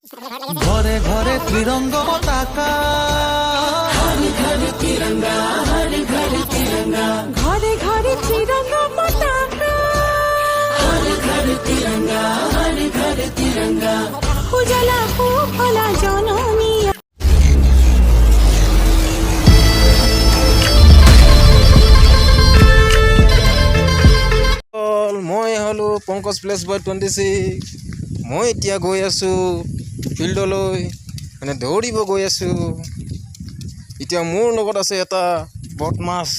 ঘরে ঘরে ত্রিরঙ্গ পতাকা হরি ঘরে তিরঙ্গা হরি ঘরে তিরঙ্গা ঘরে ঘরে ত্রিরঙ্গ পতাকা হরি ঘরে তিরঙ্গা হরি ঘরে তিরঙ্গা উজালা ফুফলা জননী মই হলো পংকজ প্লেছ বয় 26 মই এতিয়া গৈ আছো ফিল্ডলৈ মানে দৌৰিব গৈ আছো এতিয়া মোৰ লগত আছে এটা বদমাছ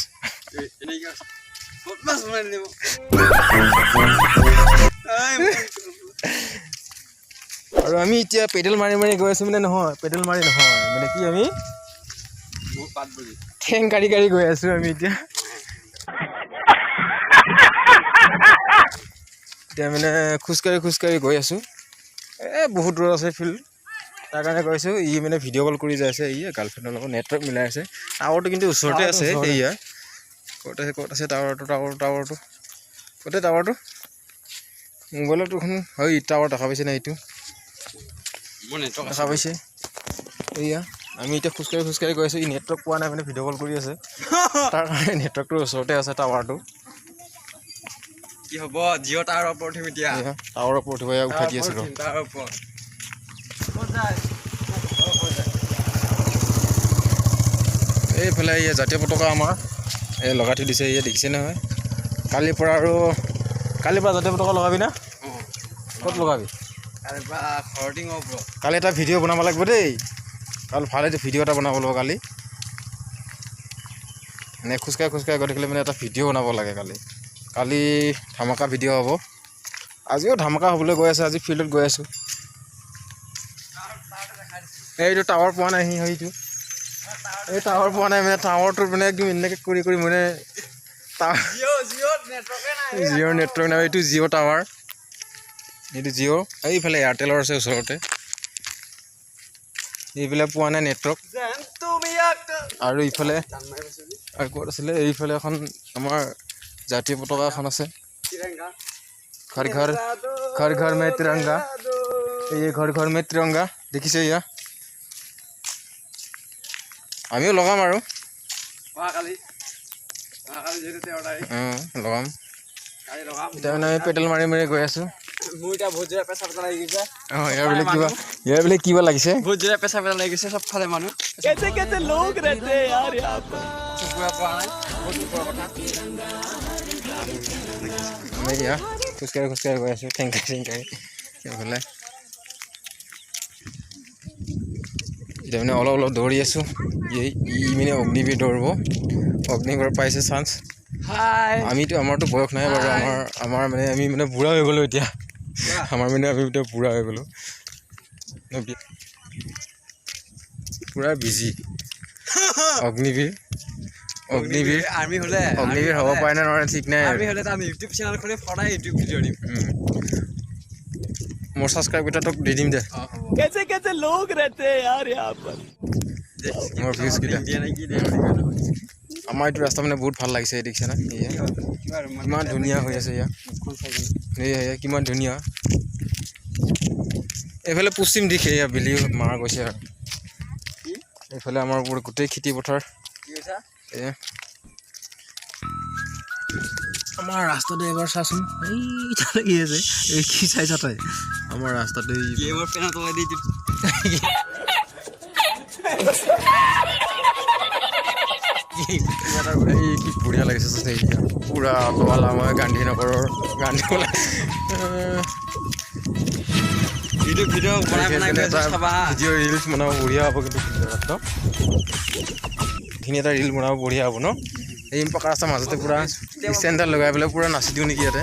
আৰু আমি এতিয়া পেডেল মাৰি মাৰি গৈ আছো মানে নহয় পেডেল মাৰি নহয় মানে কি আমি ঠেং কাঢ়ি কাঢ়ি গৈ আছো আমি এতিয়া এতিয়া মানে খোজকাঢ়ি গৈ আছোঁ বহুত দূৰ আছে ফিল্ড তাৰ কাৰণে কৈছোঁ ই মানে ভিডিঅ' কল কৰি যাই আছে ই গাৰ্লফ্ৰেণ্ডৰ লগত নেটৱৰ্ক মিলাই আছে টাৱাৰটো কিন্তু ওচৰতে আছে এয়া ক'ত আছে টাৱাৰটো ক'তে টাৱাৰটো মোবাইলতো এখন হয় টাৱাৰ দেখা পাইছে নাই এইটো দেখা পাইছে এয়া আমি এতিয়া খোজকাঢ়ি গৈ আছোঁ ই নেটৱৰ্ক পোৱা নাই মানে ভিডিঅ' কল কৰি আছে তাৰ কাৰণে নেটৱৰ্কটোৰ ওচৰতে আছে টাৱাৰটো কি হ'ব জিঅ' টাৱাৰ ওপৰত উঠিম এতিয়া টাৱাৰৰ ওপৰত উঠাই দি আছোঁ এইফালে এই জাতীয় পতাকা আমাৰ এই লগাই থৈ দিছে দেখিছে নহয় কালিৰ পৰা জাতীয় পতাকা লগাবি না ক'ত লগাবি কালি এটা ভিডিঅ' বনাব লাগিব দেই কালি ভাল ভিডিঅ' এটা বনাব লাগিব কালি খোজকাঢ়ি গৈ থাকিলে মানে এটা ভিডিঅ' বনাব লাগে কালি ধামাকা ভিডিঅ' হ'ব আজিও ধামাকা হ'বলৈ গৈ আছে আজি ফিল্ডত গৈ আছোঁ এইটো টাৱাৰ পোৱা নাই সেইটো এই টাৱাৰ পোৱা নাই মানে টাৱাৰটোত মানে একদম এনেকৈ কৰি মানে জিঅ'ৰ নেটৱৰ্ক নাই এইটো জিঅ' টাৱাৰ এইটো জিঅ' এইফালে এয়াৰটেলৰ আছে ওচৰতে এইবিলাক পোৱা নাই নেটৱৰ্ক আৰু ইফালে আৰু ক'ত আছিলে এইফালে এখন আমাৰ জাতীয় পতাকা এখন আছে ঘৰ ঘৰ মে তিৰংগা এই ঘৰ মে তিৰংগা দেখিছে এয়া আমিও লগাম আৰু লগাম এতিয়া মানে আমি পেডেল মাৰি মাৰি গৈ আছোঁ ইয়াৰ বোলে কিবা লাগিছে চবফালে মানুহ এয়া খোজকাঢ়ি গৈ আছোঁ ঠেংকাঢ়ি এইফালে এতিয়া মানে অলপ দৌৰি আছোঁ ই মানে অগ্নিবীৰ দৌৰিব অগ্নিবীৰ পাইছে চান্স আমাৰতো বয়স নাই বাৰু আমাৰ মানে আমি মানে বুঢ়া হৈ গ'লোঁ এতিয়া আমাৰ মানে আমি এতিয়া বুঢ়া হৈ গ'লোঁ পূৰা বিজি অগ্নিবীৰ হ'ব পাৰে নে নোৱাৰে ঠিক নাই ইউটিউব চেনেল খুলি সদায় ইউটিউব ভিডিঅ' দিম মোৰ ছাবস্ক্ৰাইব কেইটাক দি দিম দে कैसे लोग रहते हैं यार यहाँ पर মোৰ ভিউজ কেইটা আমাৰ এইটো ৰাস্তা মানে বহুত ভাল লাগিছে দেখিছে না কিমান ধুনীয়া হৈ আছে এয়া কিমান ধুনীয়া এইফালে পশ্চিম দিশ এয়া বেলি মাৰা গৈছে আৰু এইফালে আমাৰ গোটেই খেতি পথাৰ এয়া আমাৰ ৰাস্তাটো এবাৰ চাচোন এইটা লাগি আছে এই কি চাইছা তই আমাৰ ৰাস্তাটো কি বঢ়িয়া লাগিছে পুৰা অটৱালা মই গান্ধীনগৰৰ ভিডিঅ' ৰিলচ বনাব বঢ়িয়া হ'ব কিন্তু এইখিনি এটা ৰিল বনাব বঢ়িয়া হ'ব ন এই পকা ৰাস্তাৰ মাজতে পুৰা ষ্টেণ্ডাৰ লগাই পেলাই পুৰা নাচি দিওঁ নেকি ইয়াতে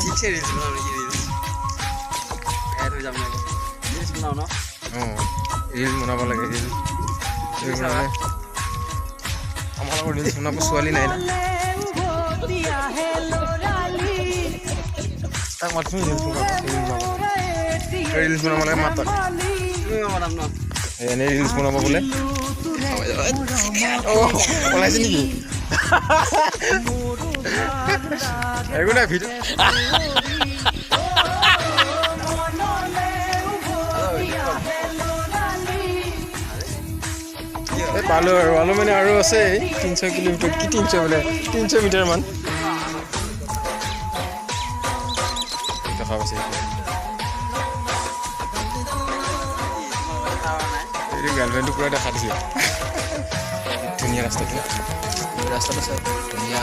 ৰিল বনাব লাগে ৰিল আমাৰ লগত ৰিলচ বনাব ছোৱালী নাই না তাক মাতচোন ৰিলচ বনাব লাগে মাত এনে ৰিলচ বনাব বোলে ওলাইছে নেকি একো নাই ভিডিঅ' পালোঁ আৰু পালোঁ মানে আৰু আছে 300 কিলোমিটাৰ কি 300 বোলে 300 মিটাৰমান দেখা পাইছে এই গাৰ্লফ্ৰেণ্ডটো পুৰা দেখা দিছে ধুনীয়া ৰাস্তাটো ৰাস্তাটো ধুনীয়া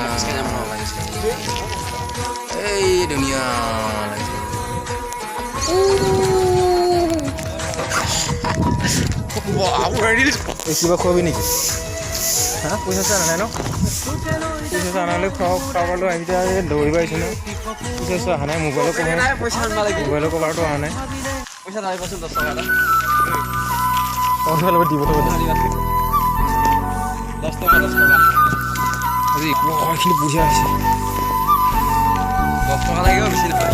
লাগিছে এই ধুনীয়া লাগিছে কিবা খুৱাবি নেকি হা পইচা চা নাই ন পইচা চা আনালৈ খোৱাবলৈ আমি এতিয়া দৌৰিব আহিছোঁ ন পইচা চোৱা অহা নাই মোবাইলৰ কভাৰটো অহা নাই পইচা নাই পাচোন 10 টকা অলপ দিব 10 টকা আজি এইখিনি বুঢ়িয়া হৈছে 10 টকা লাগিব বেছি নহয়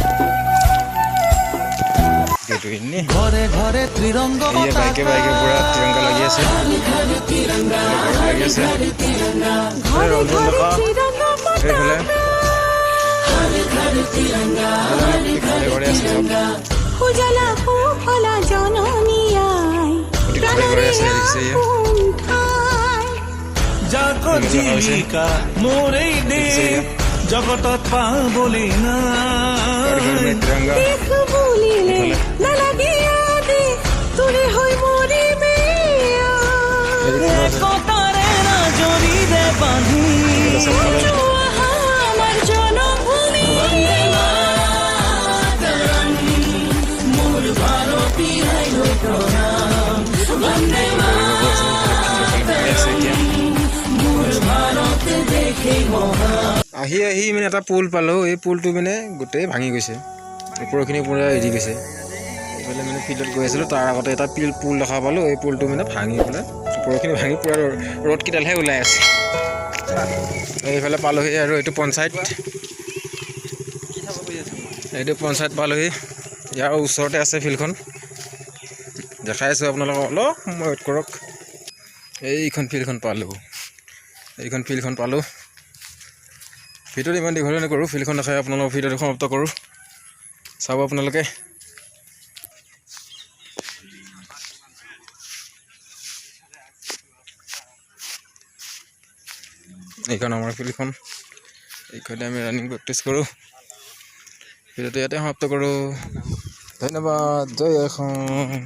এইটো এনেই ঘরে ঘরে ত্রিরঙ্গ এই বাইকে পুৰা তিৰংগা লাগি আছে লাগি আছে ৰঞ্জন ডেকা এইফালে ঘৰে ঘৰে আছে চব উজালা ফুলা জননী আই ঘৰে ঘৰে আছে দেখিছে জাগত জীবিকা মোৰেই দে জগতত পাবলে না তিৰংগা দেখ বলিলে নালাগিয়া দে তোরে হই মরি মেয়া কতারে না জড়ি দে বাঁধি আমার জনভূমি মোর ভারতী আইল প্রণাম বন্দে মোর ভারত দেখে মহা আহি আহি মানে এটা পুল পালোঁ এই পুলটো মানে গোটেই ভাঙি গৈছে ওপৰখিনি পুৰা এৰি গৈছে এইফালে মানে ফিল্ডত গৈ আছিলোঁ তাৰ আগতে এটা পুল দেখা পালোঁ এই পুলটো মানে ভাঙি পেলাই ওপৰখিনি ভাঙি পুৰা ৰ'দকেইডালহে ওলাই আছে এইফালে পালোঁহি আৰু এইটো পঞ্চায়ত পালোঁহি ইয়াৰ ওচৰতে আছে ফিল্ডখন দেখাই আছোঁ আপোনালোকক অলপ সময় ৱেইট কৰক এইখন ফিল্ডখন পালোঁ ভিডিঅ'টো ইমান দীঘলীয়া নকৰোঁ ফিল্ডখন দেখাই আপোনালোকক ভিডিঅ'টো সমাপ্ত কৰোঁ চাব আপোনালোকে এইখন আমাৰ ফিল্ডখন এইখনতে আমি ৰানিং প্ৰেক্টিছ কৰোঁ ভিডিঅ'টো ইয়াতে সমাপ্ত কৰোঁ ধন্যবাদ জয় অসম